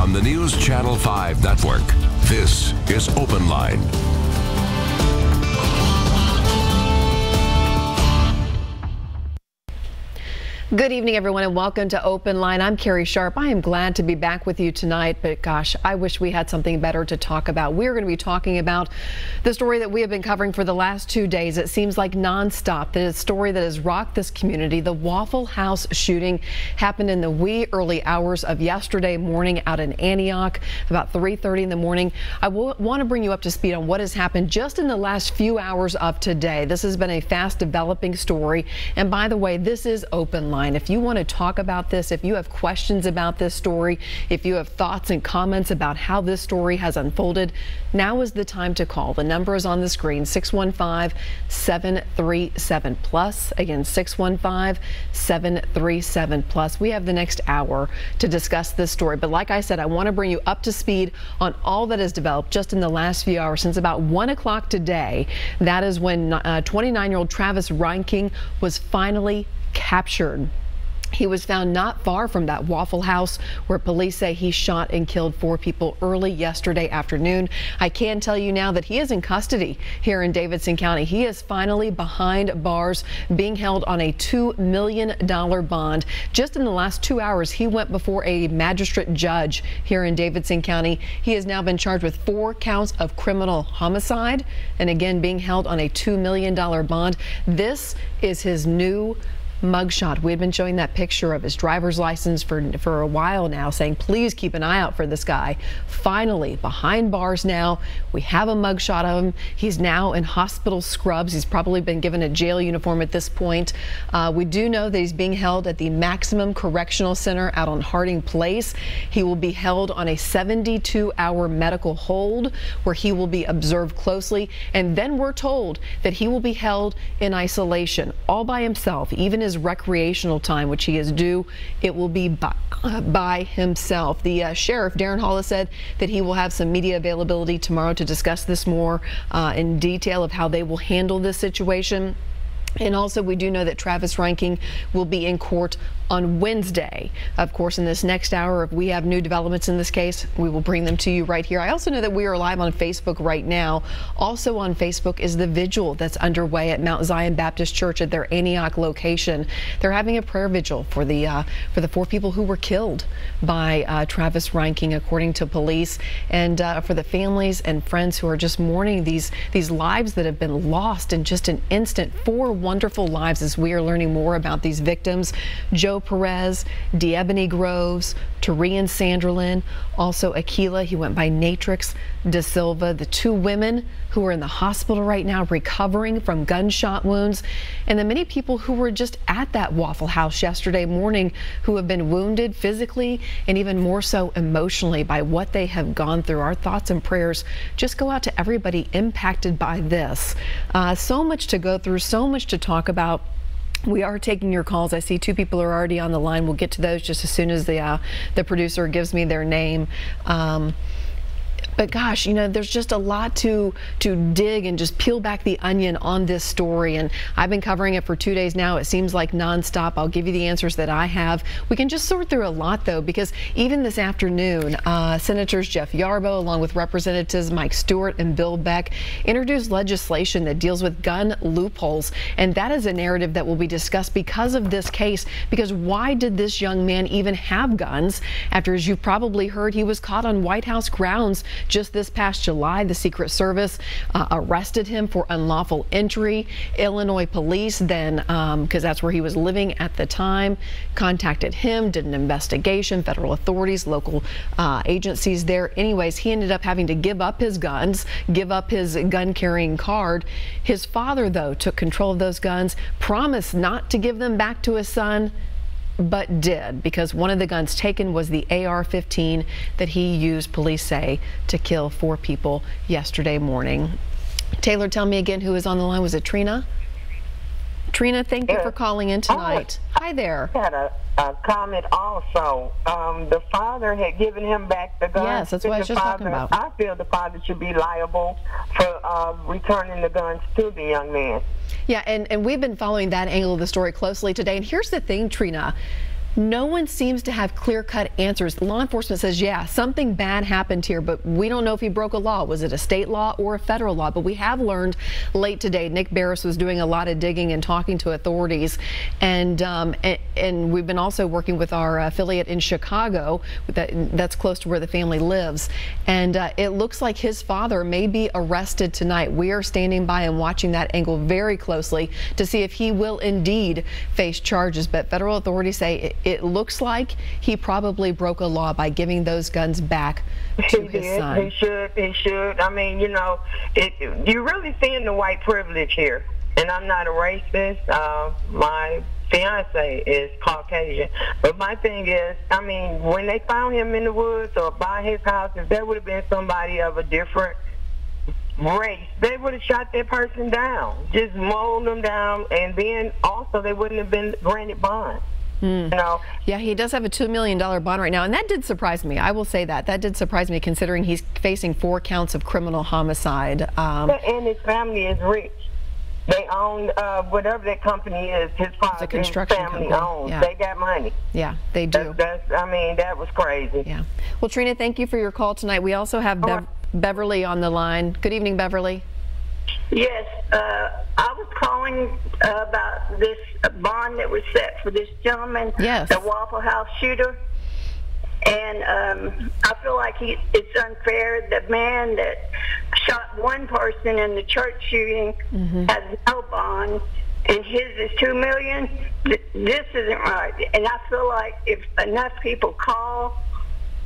on the News Channel 5 network. This is Open Line. Good evening, everyone, and welcome to Open Line. I'm Carrie Sharp. I am glad to be back with you tonight, but gosh, I wish we had something better to talk about. We're going to be talking about the story that we have been covering for the last 2 days. It seems like nonstop. That is a story that has rocked this community. The Waffle House shooting happened in the wee early hours of yesterday morning out in Antioch, about 3:30 in the morning. I want to bring you up to speed on what has happened just in the last few hours of today. This has been a fast developing story. And by the way, this is Open Line. If you want to talk about this, if you have questions about this story, if you have thoughts and comments about how this story has unfolded, now is the time to call. The number is on the screen, 615-737-PLUS. Again, 615-737-PLUS. We have the next hour to discuss this story. But like I said, I want to bring you up to speed on all that has developed just in the last few hours. Since about 1 o'clock today, that is when 29-year-old Travis Reinking was finally captured. He was found not far from that Waffle House where police say he shot and killed 4 people early yesterday afternoon. I can tell you now that he is in custody here in Davidson County. He is finally behind bars, being held on a $2 million bond. Just in the last 2 hours, he went before a magistrate judge here in Davidson County. He has now been charged with 4 counts of criminal homicide and again being held on a $2 million bond. This is his new mugshot. We had been showing that picture of his driver's license for a while now, saying please keep an eye out for this guy. Finally behind bars now. We have a mugshot of him. He's now in hospital scrubs. He's probably been given a jail uniform at this point. We do know that he's being held at the Maximum Correctional Center out on Harding Place. He will be held on a 72-hour medical hold where he will be observed closely, and then we're told that he will be held in isolation all by himself. Even his recreational time, which he is due, it will be by himself. The sheriff, Darren Hall, has said that he will have some media availability tomorrow to discuss this more in detail of how they will handle this situation. And also, we do know that Travis Reinking will be in court on Wednesday. Of course, in this next hour, if we have new developments in this case, we will bring them to you right here. I also know that we are live on Facebook right now. Also on Facebook is the vigil that's underway at Mount Zion Baptist Church at their Antioch location. They're having a prayer vigil for the 4 people who were killed by Travis Reinking, according to police, and for the families and friends who are just mourning these lives that have been lost in just an instant. 4 wonderful lives as we are learning more about these victims. Joe Perez, DeEbony Groves, Tarian Sanderlin, also Aquila, he went by Natrix Da Silva, the 2 women who are in the hospital right now recovering from gunshot wounds, and the many people who were just at that Waffle House yesterday morning who have been wounded physically and even more so emotionally by what they have gone through. Our thoughts and prayers just go out to everybody impacted by this. So much to go through, so much to talk about. We are taking your calls. I see 2 people are already on the line. We'll get to those just as soon as the producer gives me their name. But gosh, you know, there's just a lot to dig and just peel back the onion on this story. And I've been covering it for 2 days now. It seems like nonstop. I'll give you the answers that I have. We can just sort through a lot, though, because even this afternoon, Senators Jeff Yarbo, along with Representatives Mike Stewart and Bill Beck, introduced legislation that deals with gun loopholes. And that is a narrative that will be discussed because of this case. Because why did this young man even have guns after, as you've probably heard, he was caught on White House grounds just this past July? The Secret Service arrested him for unlawful entry. Illinois police then, because that's where he was living at the time, contacted him, did an investigation, federal authorities, local agencies there. Anyways, he ended up having to give up his guns, give up his gun carrying card. His father, though, took control of those guns, promised not to give them back to his son, but did, because one of the guns taken was the AR-15 that he used, police say, to kill 4 people yesterday morning. Taylor, tell me again who is on the line. Was it Trina? Trina, thank you for calling in tonight. Hi there. I had a comment also. The father had given him back the gun. Yes, that's what I was just talking about. I feel the father should be liable for returning the guns to the young man. Yeah, and we've been following that angle of the story closely today. And here's the thing, Trina. no one seems to have clear-cut answers. Law enforcement says, yeah, something bad happened here, but we don't know if he broke a law. Was it a state law or a federal law? But we have learned late today, Nick Barris was doing a lot of digging and talking to authorities, and we've been also working with our affiliate in Chicago that's close to where the family lives, and it looks like his father may be arrested tonight. We are standing by and watching that angle very closely to see if he will indeed face charges, but federal authorities say it looks like he probably broke a law by giving those guns back to his son. He should. I mean, you know, you're really seeing the white privilege here. And I'm not a racist. My fiance is Caucasian. But my thing is, I mean, when they found him in the woods or by his house, if there would have been somebody of a different race, they would have shot that person down, just mowed them down, and then also they wouldn't have been granted bond. You know? Yeah, he does have a $2 million bond right now, and that did surprise me. I will say that did surprise me, considering he's facing 4 counts of criminal homicide. And his family is rich. They own whatever that company is. His father, his family owns. Yeah. They got money. Yeah, they do. I mean, that was crazy. Yeah. Well, Trina, thank you for your call tonight. We also have Beverly on the line. Good evening, Beverly. Yes, I was calling about this bond that was set for this gentleman, the Waffle House shooter. And I feel like it's unfair. The man that shot one person in the church shooting has no bond, and his is $2 million. This isn't right. And I feel like if enough people call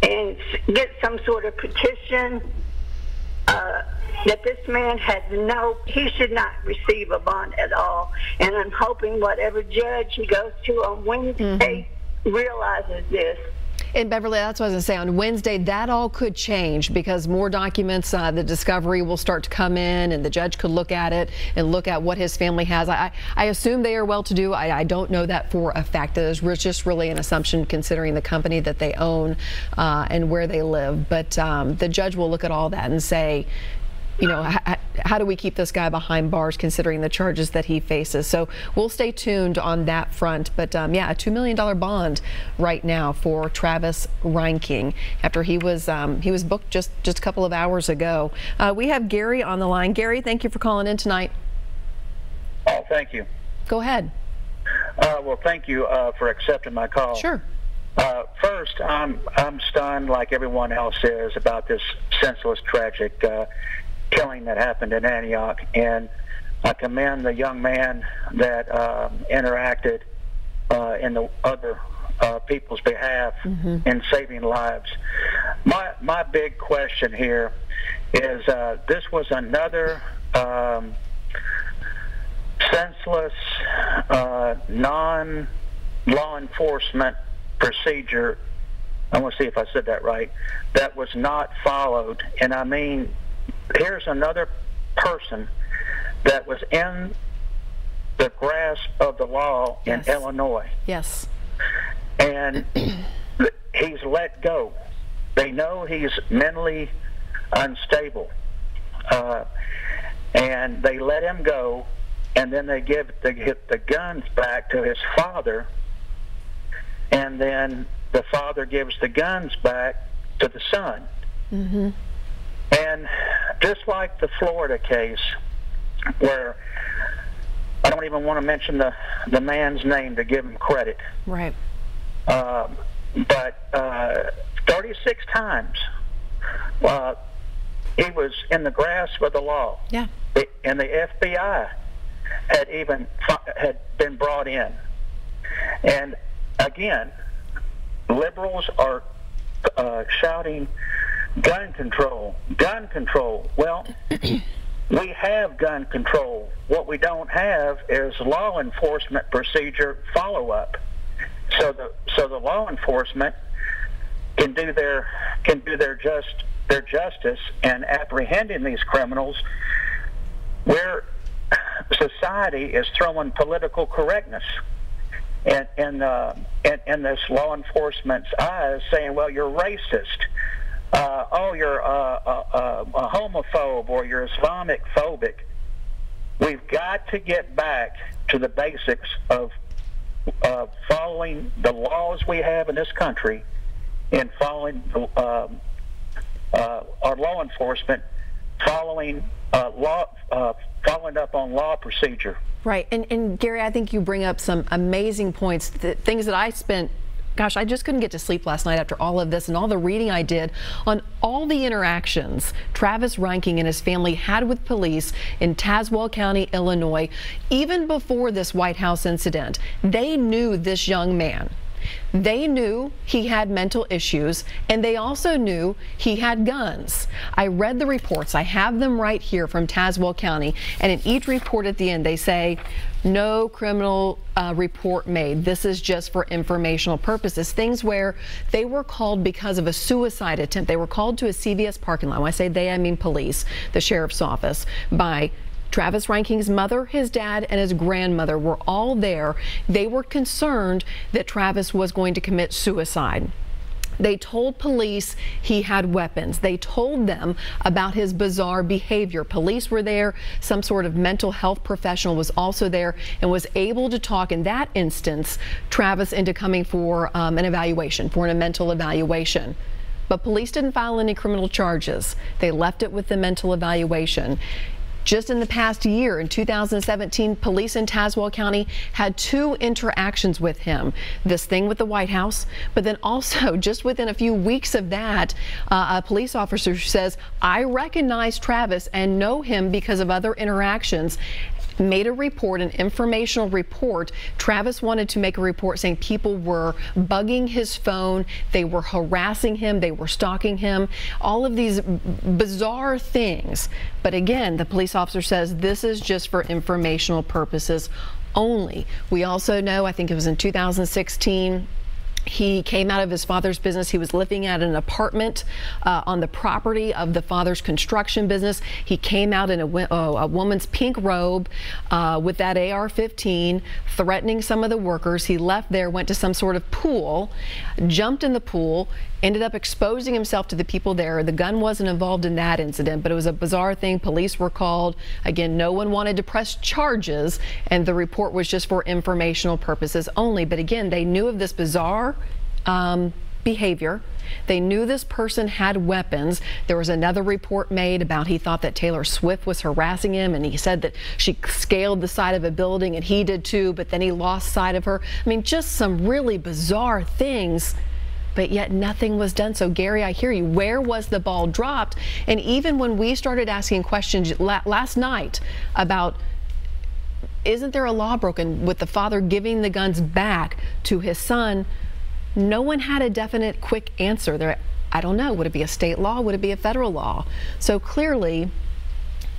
and get some sort of petition, that this man he should not receive a bond at all. And I'm hoping whatever judge he goes to on Wednesday realizes this. And Beverly, that's what I was going to say. On Wednesday, that all could change because more documents, the discovery will start to come in, and the judge could look at it and look at what his family has. I assume they are well-to-do. I don't know that for a fact. That is just really an assumption considering the company that they own and where they live. But the judge will look at all that and say, you know, how do we keep this guy behind bars considering the charges that he faces? So we'll stay tuned on that front. But yeah, a $2 million bond right now for Travis Reinking after he was booked just a couple of hours ago. We have Gary on the line. Gary, thank you for calling in tonight. Oh, thank you. Go ahead. Well, thank you for accepting my call. Sure. First, I'm stunned like everyone else is about this senseless, tragic killing that happened in Antioch, and I commend the young man that interacted in the other people's behalf in saving lives. My big question here is this was another senseless non-law enforcement procedure. I want to see if I said that right. That was not followed, and I mean, here's another person that was in the grasp of the law in Illinois. Yes. And he's let go. They know he's mentally unstable. And they let him go, and then they give the guns back to his father, and then the father gives the guns back to the son. And just like the Florida case, where I don't even want to mention the man's name to give him credit. Right. But 36 times he was in the grasp of the law. Yeah. And the FBI had been brought in. And again, liberals are shouting gun control, gun control. Well, we have gun control. What we don't have is law enforcement procedure follow-up. So the law enforcement can do their justice in apprehending these criminals, where society is throwing political correctness in this law enforcement's eyes, saying, well, you're racist. You're a homophobe, or you're Islamic phobic. We've got to get back to the basics of following the laws we have in this country and following our law enforcement, following following up on law procedure. Right. And Gary, I think you bring up some amazing points, things that I spent, gosh, I just couldn't get to sleep last night after all of this and all the reading I did on all the interactions Travis Reinking and his family had with police in Tazewell County, Illinois. Even before this White House incident, they knew this young man. They knew he had mental issues, and they also knew he had guns. I read the reports. I have them right here from Tazewell County, and in each report at the end they say, no criminal report made. This is just for informational purposes. Things where they were called because of a suicide attempt. They were called to a CVS parking lot. When I say they, I mean police, the sheriff's office, by Travis Reinking's mother, his dad, and his grandmother were all there. They were concerned that Travis was going to commit suicide. They told police he had weapons. They told them about his bizarre behavior. Police were there. Some sort of mental health professional was also there and was able to talk, in that instance, Travis into coming for an evaluation, for a mental evaluation. But police didn't file any criminal charges. They left it with the mental evaluation. Just in the past year, in 2017, police in Tazewell County had 2 interactions with him. This thing with the White House, but then also just within a few weeks of that, a police officer says, I recognize Travis and know him because of other interactions. Made a report, an informational report. Travis wanted to make a report saying people were bugging his phone, they were harassing him, they were stalking him, all of these bizarre things. But again, the police officer says this is just for informational purposes only. We also know, I think it was in 2016, he came out of his father's business. He was living at an apartment on the property of the father's construction business. He came out in a woman's pink robe with that AR-15, threatening some of the workers. He left there, went to some sort of pool, jumped in the pool, ended up exposing himself to the people there. The gun wasn't involved in that incident, but it was a bizarre thing. Police were called. Again, no one wanted to press charges, and the report was just for informational purposes only. But again, they knew of this bizarre behavior. They knew this person had weapons. There was another report made about he thought that Taylor Swift was harassing him, and he said that she scaled the side of a building, and he did too, but then he lost sight of her. I mean, just some really bizarre things. But yet nothing was done. So Gary, I hear you. Where was the ball dropped? And even when we started asking questions last night about, isn't there a law broken with the father giving the guns back to his son, no one had a definite quick answer there. I don't know. Would it be a state law? Would it be a federal law? So clearly,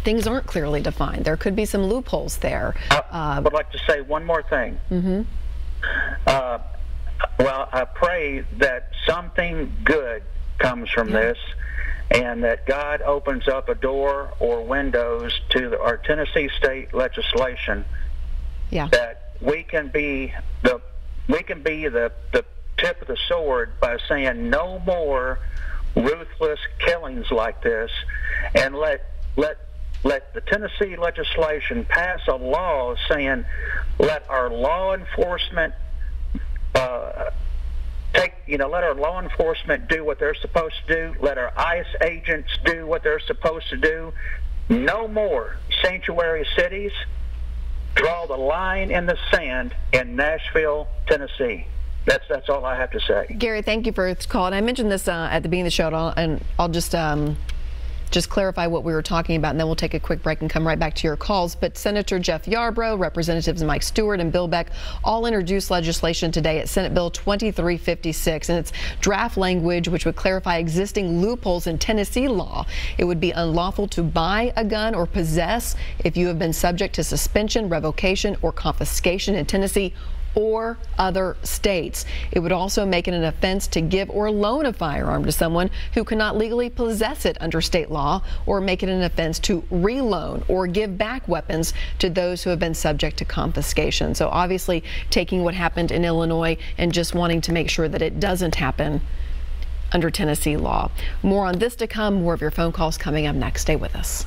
things aren't clearly defined. There could be some loopholes there. I would like to say one more thing. Well, I pray that something good comes from this, and that God opens up a door or windows to our Tennessee state legislation. That we can be the tip of the sword by saying no more ruthless killings like this, and let the Tennessee legislation pass a law saying let our law enforcement let our law enforcement do what they're supposed to do. Let our ICE agents do what they're supposed to do. No more sanctuary cities. Draw the line in the sand in Nashville, Tennessee. That's all I have to say. Gary, thank you for this call. And I mentioned this at the beginning of the show, and I'll just clarify what we were talking about, and then we'll take a quick break and come right back to your calls. But Senator Jeff Yarbrough, Representatives Mike Stewart and Bill Beck all introduced legislation today at Senate Bill 2356, and it's draft language which would clarify existing loopholes in Tennessee law. It would be unlawful to buy a gun or possess if you have been subject to suspension, revocation, or confiscation in Tennessee or other states. It would also make it an offense to give or loan a firearm to someone who cannot legally possess it under state law, or make it an offense to reloan or give back weapons to those who have been subject to confiscation. So obviously taking what happened in Illinois and just wanting to make sure that it doesn't happen under Tennessee law. More on this to come. More of your phone calls coming up next. Stay with us.